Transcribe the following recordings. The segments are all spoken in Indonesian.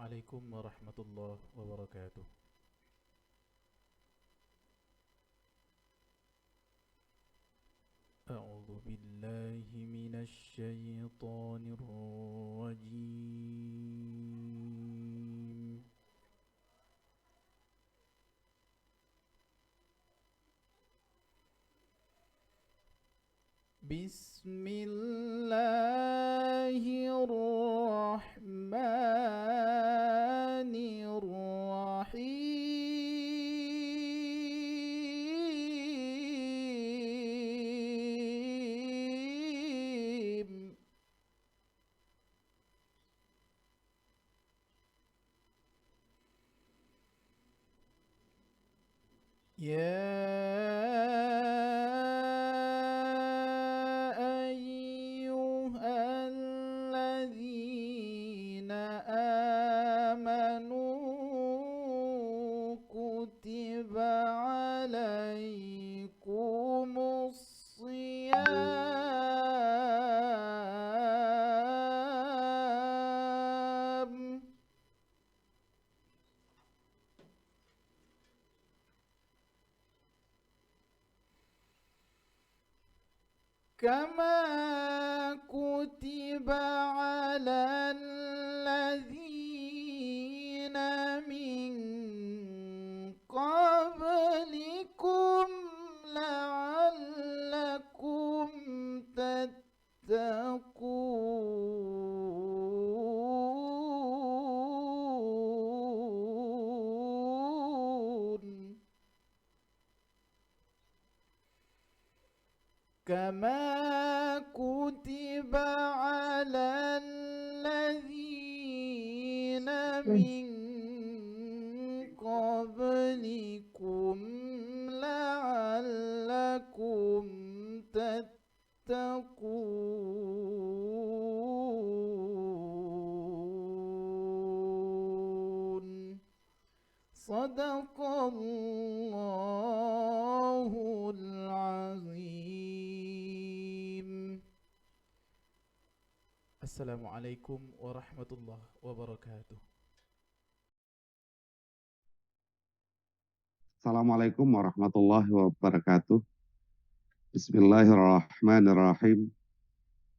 عليكم ورحمة الله وبركاته. أعوذ بالله من الشيطان الرجيم. بسم الله الرحمن الرحيم. يا أيها الذين آمنوا كتب عليكم الصيام كما كتب على الذين من قبلكم لعلكم تتقون كما كتب على الذين من قبلكم لعلكم تتقون. صدق الله العظيم. السلام عليكم ورحمة الله وبركاته. Assalamualaikum warahmatullahi wabarakatuh. Bismillahirrahmanirrahim.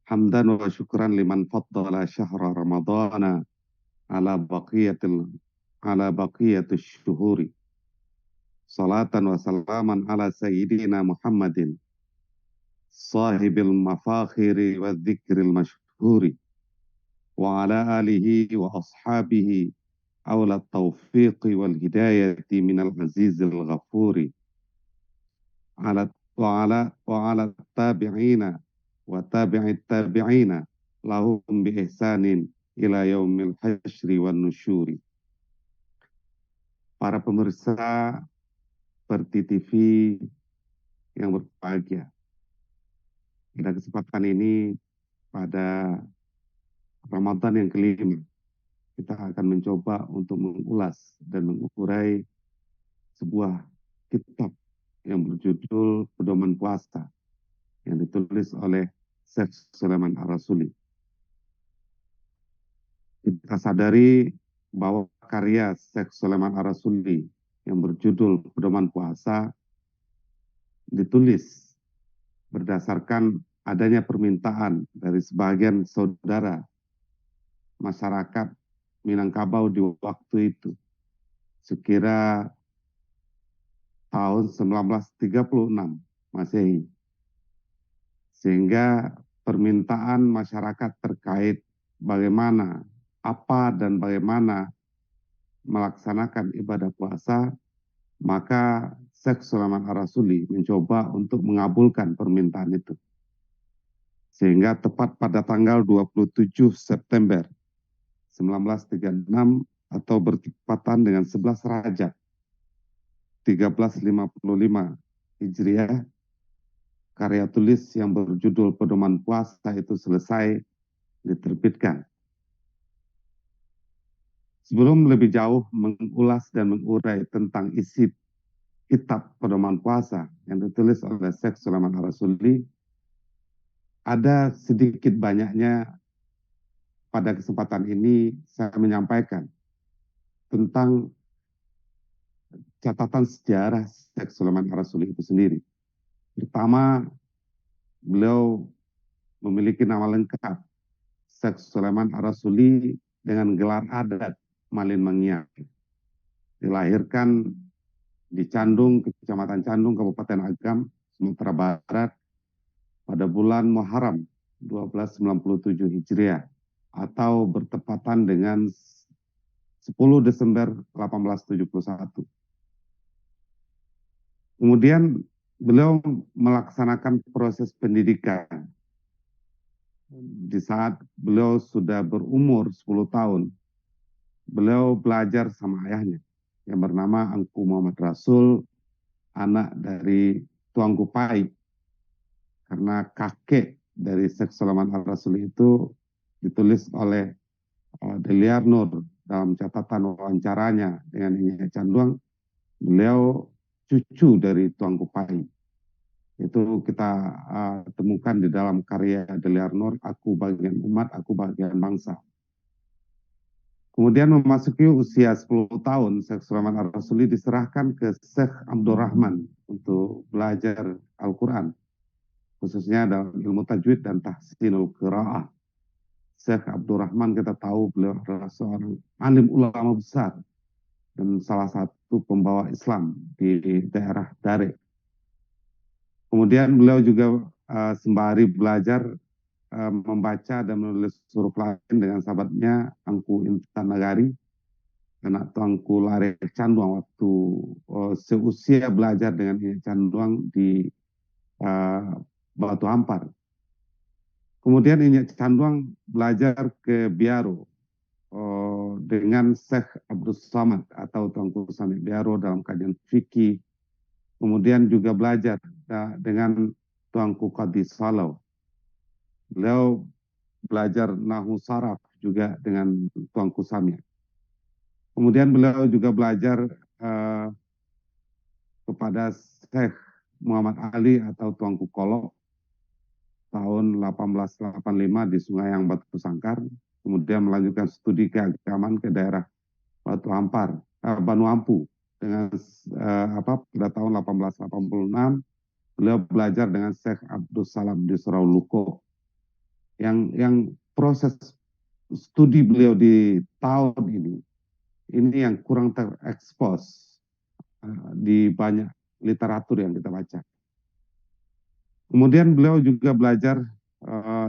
Hamdan wa syukran liman faddala syahra ramadana ala baqiyatis syuhuri. Salatan wa salaman ala sayyidina Muhammadin sahibil mafakhiri wa dzikril masyhuri wa ala alihi wa ashabihi awla taufiqi wal hidayati minal azizil ghafuri ala tabi'ina wa tabi'it tabi'ina lahum bi ihsanin ila yaumil hasyri wan nusyuri. Para pemirsa Seperti TV yang berbahagia, pada kesempatan ini pada Ramadan yang kelima kita akan mencoba untuk mengulas dan mengurai sebuah kitab yang berjudul Pedoman Puasa yang ditulis oleh Syekh Sulaiman Ar-Rasuli. Kita sadari bahwa karya Syekh Sulaiman Ar-Rasuli yang berjudul Pedoman Puasa ditulis berdasarkan adanya permintaan dari sebagian saudara masyarakat Minangkabau di waktu itu, sekira tahun 1936 Masehi. Sehingga permintaan masyarakat terkait apa dan bagaimana melaksanakan ibadah puasa, maka Syekh Sulaiman Ar-Rasuli mencoba untuk mengabulkan permintaan itu. Sehingga tepat pada tanggal 27 September 1936 atau bertepatan dengan 11 Rajab 1355 Hijriah, karya tulis yang berjudul Pedoman Puasa itu selesai diterbitkan. Sebelum lebih jauh mengulas dan mengurai tentang isi kitab Pedoman Puasa yang ditulis oleh Syekh Sulaiman Ar-Rasuli, ada sedikit banyaknya pada kesempatan ini saya menyampaikan tentang catatan sejarah Syekh Sulaiman Ar-Rasuli itu sendiri. Pertama, beliau memiliki nama lengkap Syekh Sulaiman Ar-Rasuli dengan gelar adat Malin Mangiang. Dilahirkan di Candung, Kecamatan Candung, Kabupaten Agam, Sumatera Barat pada bulan Muharram 1297 Hijriah atau bertepatan dengan 10 Desember 1871. Kemudian beliau melaksanakan proses pendidikan. Di saat beliau sudah berumur 10 tahun, beliau belajar sama ayahnya yang bernama Angku Muhammad Rasul, anak dari Tuanku Pai. Karena kakek dari Syekh Sulaiman Ar-Rasuli itu ditulis oleh Deliar Nur dalam catatan wawancaranya dengan Nyi Canduang, beliau cucu dari Tuanku Pai. Itu kita temukan di dalam karya Deliar Nur, Aku Bagian Umat, Aku Bagian Bangsa. Kemudian memasuki usia 10 tahun, Syekh Sulaiman Ar-Rasuli diserahkan ke Syekh Abdurrahman untuk belajar Al-Quran, khususnya dalam ilmu tajwid dan tahsinul qiraah. Syekh Abdurrahman kita tahu beliau adalah seorang alim ulama besar dan salah satu pembawa Islam di daerah Dare. Kemudian beliau juga sembari belajar membaca dan menulis huruf Latin dengan sahabatnya Angku Intan Nagari, anak Tuanku Lare Canduang, waktu seusia belajar dengan Canduang di Batu Ampar. Kemudian Inyak Canduang belajar ke Biaro dengan Syekh Abdul Samad atau Tuanku Samit Biaro dalam kajian fikih. Kemudian juga belajar dengan Tuanku Qadi Salau. Beliau belajar Nahu Saraf juga dengan Tuanku Samit. Kemudian beliau juga belajar kepada Syekh Muhammad Ali atau Tuanku Kolok tahun 1885 di Sungai Yang Batu Sangkar. Kemudian melanjutkan studi keagamaan ke daerah Batu Ampar, Banu Ampu dengan pada tahun 1886 beliau belajar dengan Syekh Abdul Salam di Surauluko. Yang proses studi beliau di tahun ini yang kurang terekspos di banyak literatur yang kita baca. Kemudian beliau juga belajar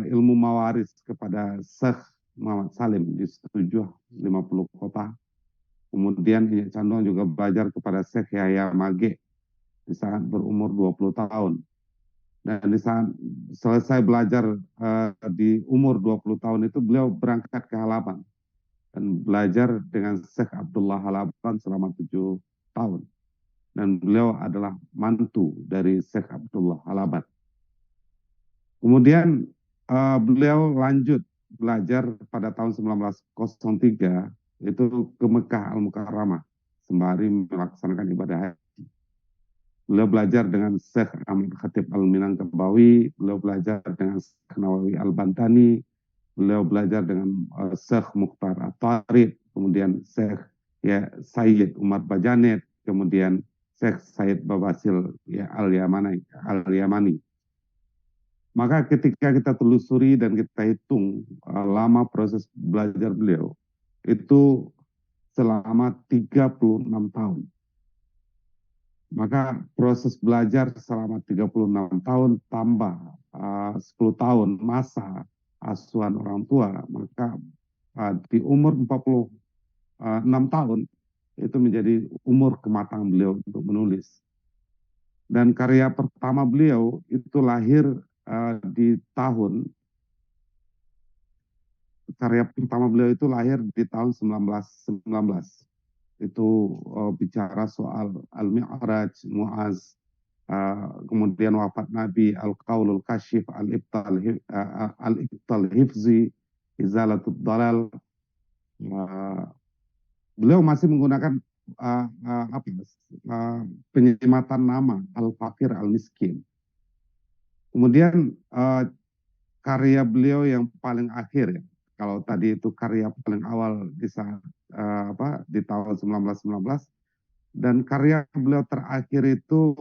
ilmu mawaris kepada Syekh Muhammad Salim di 750 kota. Kemudian Inyak Canduang juga belajar kepada Syekh Yahya Mage di saat berumur 20 tahun. Dan di saat selesai belajar di umur 20 tahun itu beliau berangkat ke Halaban dan belajar dengan Syekh Abdullah Halaban selama 7 tahun. Dan beliau adalah mantu dari Syekh Abdullah Halaban. Kemudian beliau lanjut belajar pada tahun 1903 itu ke Mekah Al-Mukarramah sembari melaksanakan ibadah haji. Beliau belajar dengan Syekh Ahmad Khatib Al-Minangkabawi, beliau belajar dengan Syekh Nawawi Al-Bantani, beliau belajar dengan Syekh Mukhtar At-Tarid, kemudian Syekh Sayyid Umar Bajanet, kemudian Syekh Sayyid Babasil Al-Yamani. Maka ketika kita telusuri dan kita hitung lama proses belajar beliau, itu selama 36 tahun. Maka proses belajar selama 36 tahun tambah 10 tahun masa asuhan orang tua, maka di umur 46 tahun itu menjadi umur kematangan beliau untuk menulis. Dan karya pertama beliau itu lahir di tahun di tahun 1919. Itu bicara soal Al-Mi'raj, Mu'az, kemudian wafat Nabi, Al-Qaulul Kashif, Al-Ibtal Hifzi, Izalatul Dalal. Beliau masih menggunakan penyematan nama Al-Fakir Al-Miskin. Kemudian karya beliau yang paling akhir, kalau tadi itu karya paling awal di saat di tahun 1919, dan karya beliau terakhir itu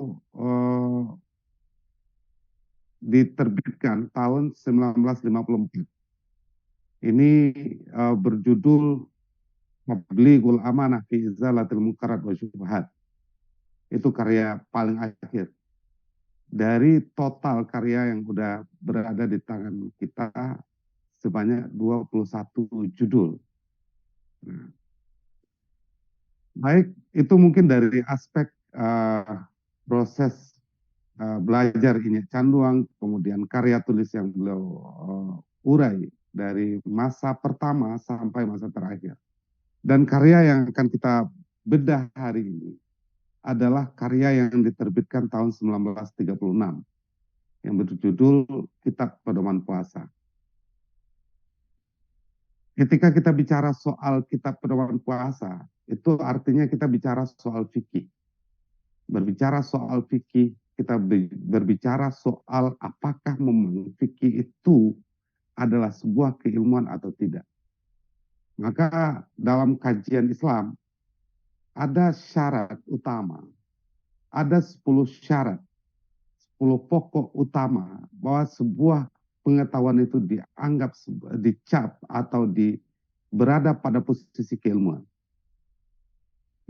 diterbitkan tahun 1954. Ini berjudul Tablighul Amanah fi Izalatil Munkarat wa Syubhat. Itu karya paling akhir dari total karya yang sudah berada di tangan kita sebanyak 21 judul. Nah, baik, itu mungkin dari aspek proses belajar ini Canduang, kemudian karya tulis yang beliau urai dari masa pertama sampai masa terakhir. Dan karya yang akan kita bedah hari ini adalah karya yang diterbitkan tahun 1936 yang berjudul Kitab Pedoman Puasa. Ketika kita bicara soal Kitab Pedoman Puasa, itu artinya kita bicara soal fikih. Berbicara soal fikih, kita berbicara soal apakah memang fikih itu adalah sebuah keilmuan atau tidak. Maka dalam kajian Islam, ada syarat utama, ada 10 syarat, 10 pokok utama bahwa sebuah pengetahuan itu dianggap, dicap atau berada pada posisi keilmuan.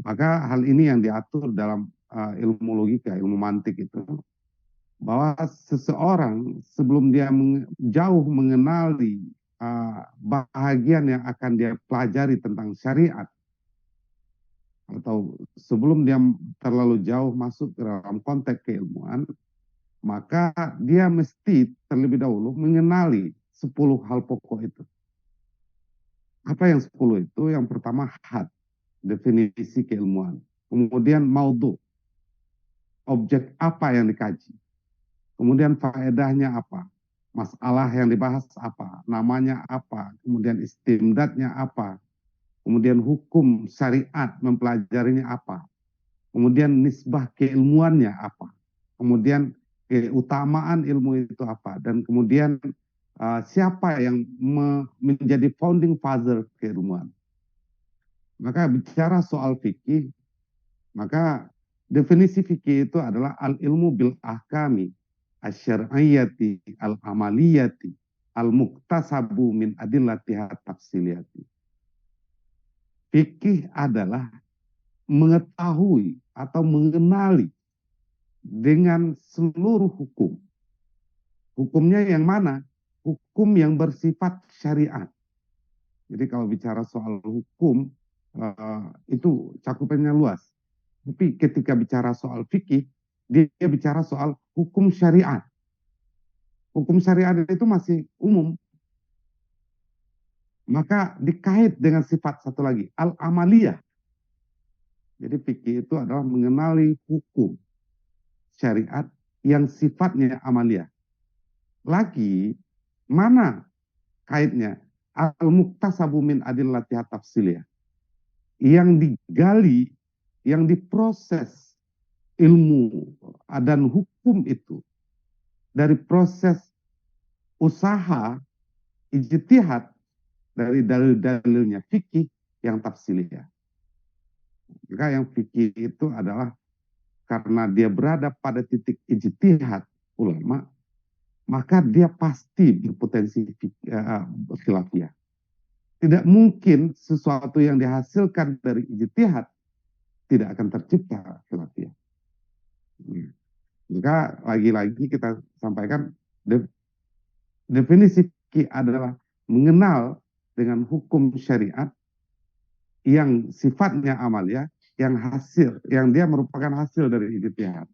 Maka hal ini yang diatur dalam ilmu logika, ilmu mantik itu, bahwa seseorang sebelum dia jauh mengenali bahagian yang akan dia pelajari tentang syariat, atau sebelum dia terlalu jauh masuk ke dalam konteks keilmuan, maka dia mesti terlebih dahulu mengenali 10 hal pokok itu. Apa yang 10 itu? Yang pertama had, definisi keilmuan. Kemudian maudhu, objek apa yang dikaji. Kemudian faedahnya apa, masalah yang dibahas apa, namanya apa, kemudian istimdadnya apa, kemudian hukum syariat mempelajarinya apa, kemudian nisbah keilmuannya apa, kemudian keutamaan ilmu itu apa, dan kemudian siapa yang menjadi founding father keilmuan. Maka bicara soal fikih, maka definisi fikih itu adalah al-ilmu bil ahkami asyar'iyyati al-amaliyati al-muktasabu min adillatiha tafsiliyati. Fikih adalah mengetahui atau mengenali dengan seluruh hukum. Hukumnya yang mana? Hukum yang bersifat syariat. Jadi kalau bicara soal hukum, itu cakupannya luas. Tapi ketika bicara soal fikih, dia bicara soal hukum syariat. Hukum syariat itu masih umum. Maka dikait dengan sifat satu lagi, al-amaliyah. Jadi fikih itu adalah mengenali hukum syariat yang sifatnya amaliyah. Lagi, mana kaitnya? Al-muktasabu min adillatiha tafsiliyah. Yang digali, yang diproses ilmu dan hukum itu dari proses usaha, ijtihad, dari dalil-dalilnya fikih yang tafsiliyah. Maka yang fikih itu adalah karena dia berada pada titik ijtihad ulama, maka dia pasti berpotensi khilafiyah. Tidak mungkin sesuatu yang dihasilkan dari ijtihad tidak akan tercipta khilafiyah. Maka lagi-lagi kita sampaikan definisi fikih adalah mengenal dengan hukum syariat yang sifatnya amaliyah, yang dia merupakan hasil dari ijtihad.